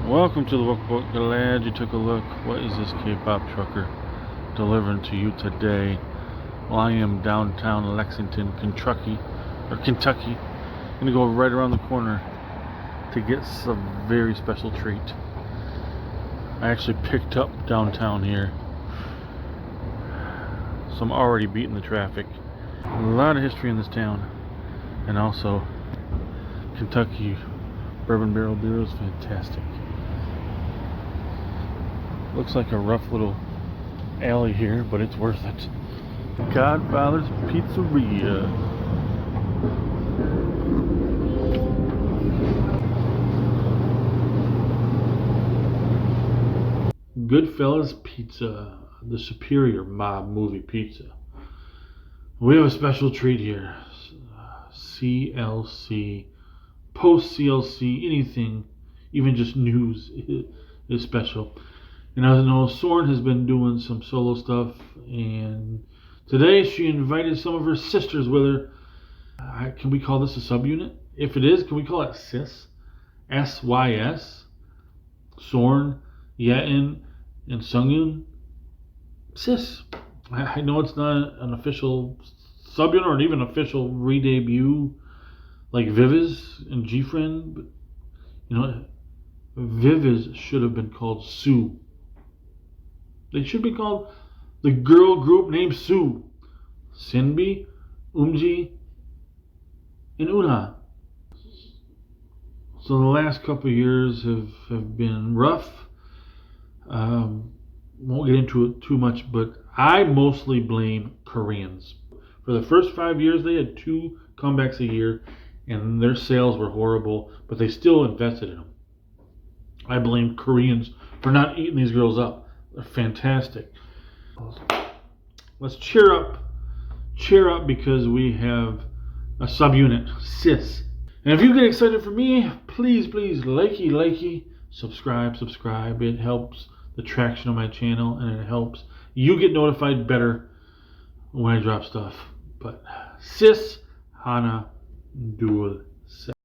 Welcome to the Workbook. Glad you took a look. What is this K-pop trucker delivering to you today? Well, I am downtown Lexington, Kentucky. Gonna go right around the corner to get some very special treat. I actually picked up downtown here, so I'm already beating the traffic. A lot of history in this town, and also Kentucky bourbon barrel beer is fantastic. Looks like a rough little alley here, but it's worth it. Godfather's Pizzeria. Goodfellas Pizza, the superior mob movie pizza. We have a special treat here. CLC, post CLC, anything, even just news is special. And I know Sorn has been doing some solo stuff, and today she invited some of her sisters with her. Can we call this a subunit? If it is, can we call it SYS? SYS? Sorn, Yeeun and Seungyeon? SYS. I know it's not an official subunit or even official re-debut like Viviz and G-Friend, but you know, Viviz should have been called Sue. They should be called the girl group named Sue. Sinbi, Umji, and Una. So the last couple of years have been rough. Won't get into it too much, but I mostly blame Koreans. For the first 5 years, they had 2 comebacks a year, and their sales were horrible, but they still invested in them. I blame Koreans for not eating these girls up. They're fantastic. Let's cheer up because we have a subunit, SYS. And if you get excited for me, please likey, subscribe. It helps the traction of my channel, and it helps you get notified better when I drop stuff. But SYS Hana Dual Set.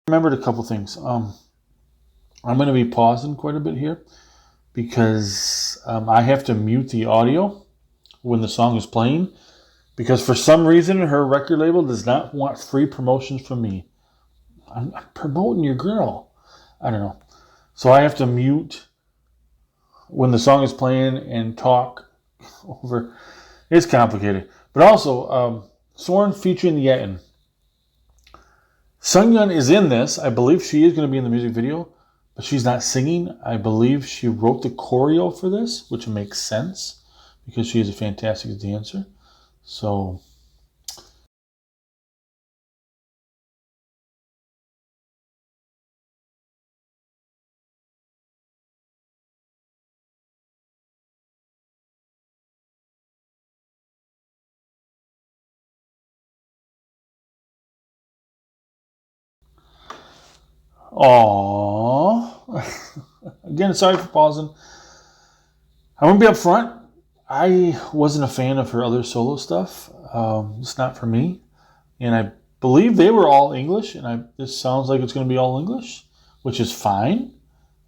Remembered a couple things. I'm going to be pausing quite a bit here because I have to mute the audio when the song is playing, because for some reason her record label does not want free promotions from me. I'm promoting your girl. I don't know. So I have to mute when the song is playing and talk over. It's complicated. But also, Sorn featuring Yeeun. Seungyeon is in this. I believe she is going to be in the music video, but she's not singing. I believe she wrote the choreo for this, which makes sense because she is a fantastic dancer. So aww. Again, sorry for pausing. I'm going to be upfront. I wasn't a fan of her other solo stuff. It's not for me. And I believe they were all English, and this sounds like it's going to be all English, which is fine.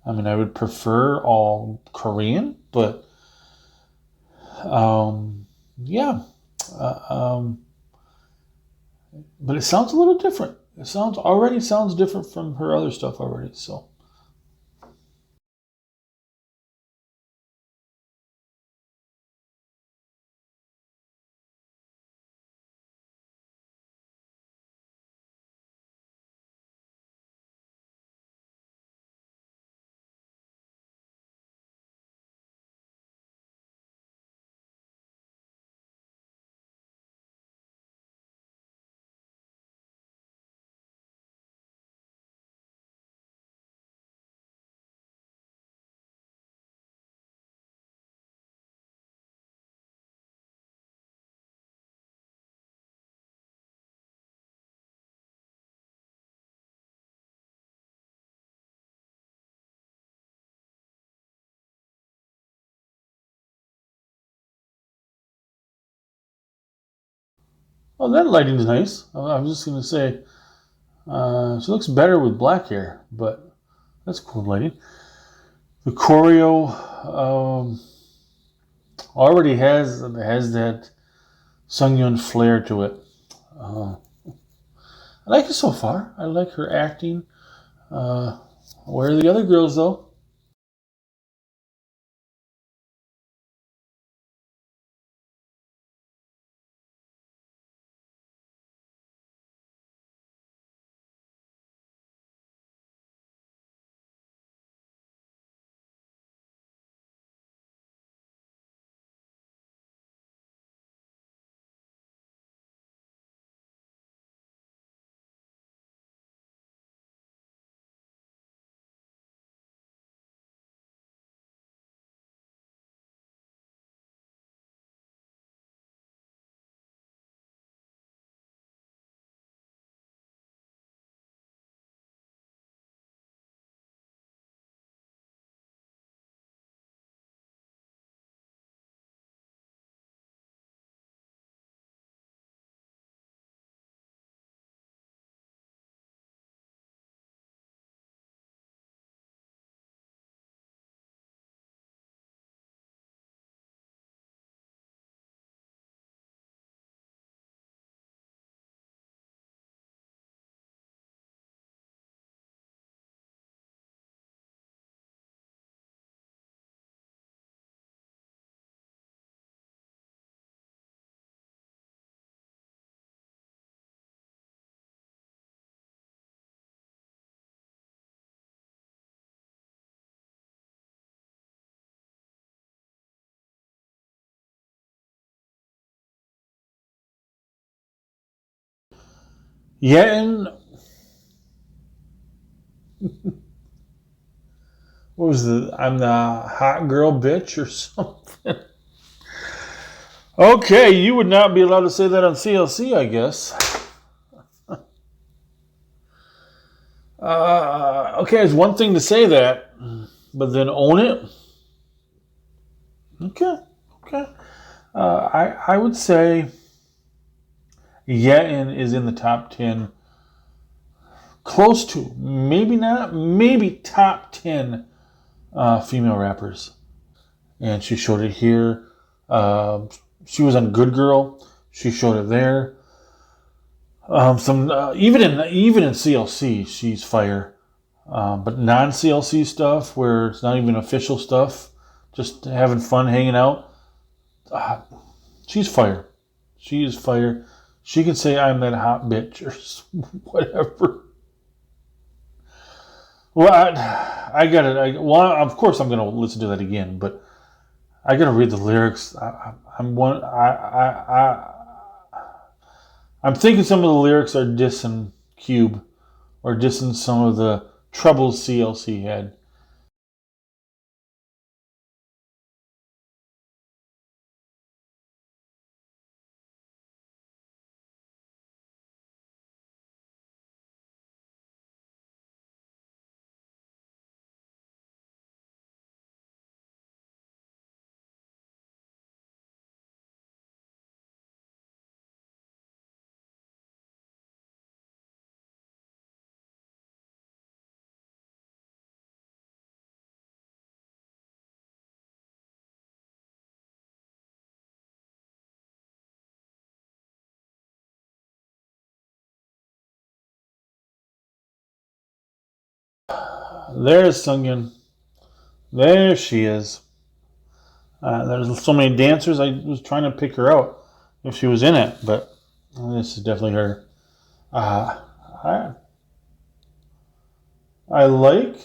I mean, I would prefer all Korean, but yeah. But it sounds a little different. It sounds different from her other stuff already. So Oh, that lighting's nice. I was just gonna say, she looks better with black hair, but that's cool lighting. The choreo already has that Seungyeon flair to it. I like it so far. I like her acting. Where are the other girls though? Yeah, and what was the? I'm the hot girl bitch or something. Okay, you would not be allowed to say that on CLC, I guess. Okay, it's one thing to say that, but then own it. Okay, okay. I would say Yeeun is in the top 10, close to, maybe not, maybe top 10 female rappers. And she showed it here. Uh, she was on Good Girl. She showed it there. Some even in CLC, she's fire. But non CLC stuff, where it's not even official stuff, just having fun, hanging out. Uh, she's fire. She is fire. She can say I'm that hot bitch or whatever. Well, I got it. Well, of course I'm gonna listen to that again, but I gotta read the lyrics. I'm one. I'm thinking some of the lyrics are dissing Cube or dissing some of the troubles CLC had. There's Seungyeon. There she is. There's so many dancers. I was trying to pick her out if she was in it, but this is definitely her. Uh, I I like.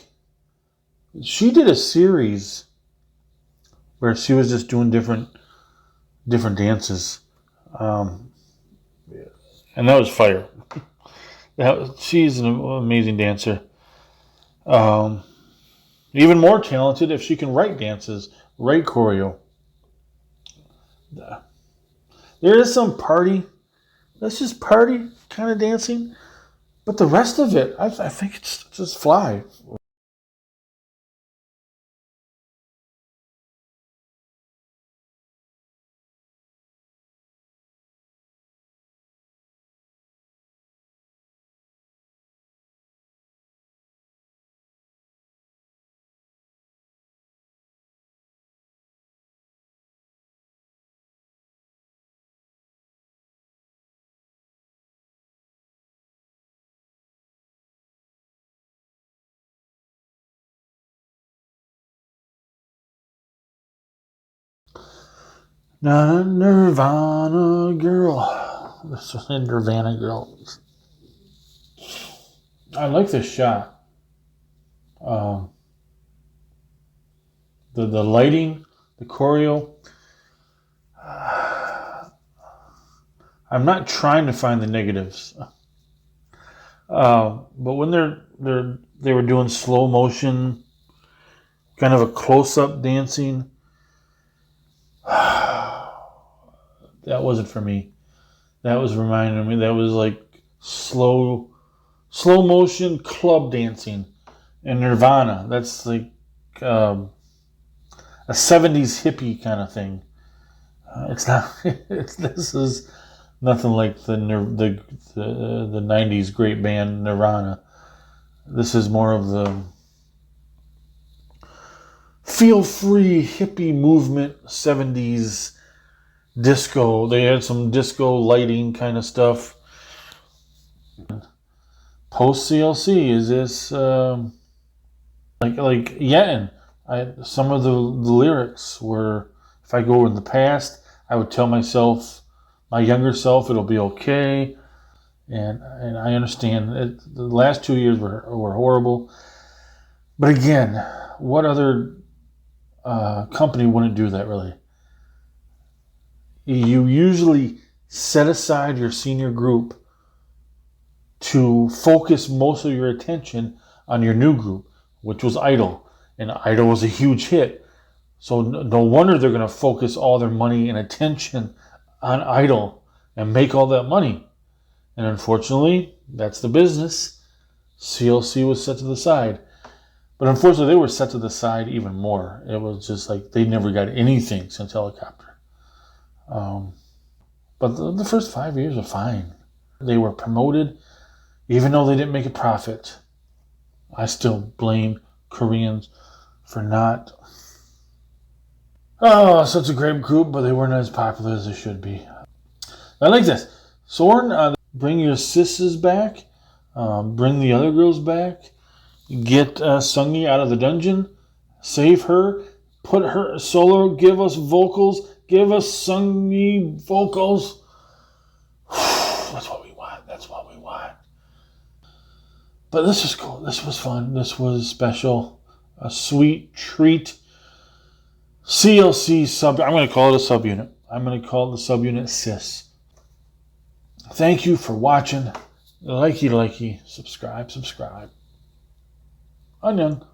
She did a series where she was just doing different dances, um, and that was fire. She's an amazing dancer. Um, Even more talented if she can write dances, write choreo. There is some party. That's just party kind of dancing. But the rest of it, I think it's just fly. Nirvana Girl. This is Nirvana Girl. I like this shot. The lighting, the choreo. I'm not trying to find the negatives, but when they were doing slow motion, kind of a close-up dancing, that wasn't for me. That was reminding me, that was like slow motion club dancing. And Nirvana, that's like a 70s hippie kind of thing. It's not. This is nothing like the 90s great band Nirvana. This is more of the feel free hippie movement 70s disco. They had some disco lighting kind of stuff. Post CLC is this like Yeeun. Some of the lyrics were, if I go in the past, I would tell myself, my younger self, it'll be okay. And I understand it, the last 2 years were horrible. But again, what other company wouldn't do that, really? You usually set aside your senior group to focus most of your attention on your new group, which was Idol. And Idol was a huge hit. So no wonder they're going to focus all their money and attention on Idol and make all that money. And unfortunately, that's the business. CLC was set to the side. But unfortunately, they were set to the side even more. It was just like they never got anything since Helicopter. But the first 5 years were fine. They were promoted, even though they didn't make a profit. I still blame Koreans for not. Oh, such a great group, but they weren't as popular as they should be. I like this. Sorn, bring your SYS back. Bring the other girls back. Get Seungyeon out of the dungeon. Save her. Put her solo. Give us vocals. Give us Seungyeon vocals. That's what we want. That's what we want. But this was cool. This was fun. This was special. A sweet treat. CLC sub. I'm going to call it a subunit. I'm going to call it the subunit SYS. Thank you for watching. Likey, subscribe. Annyeong.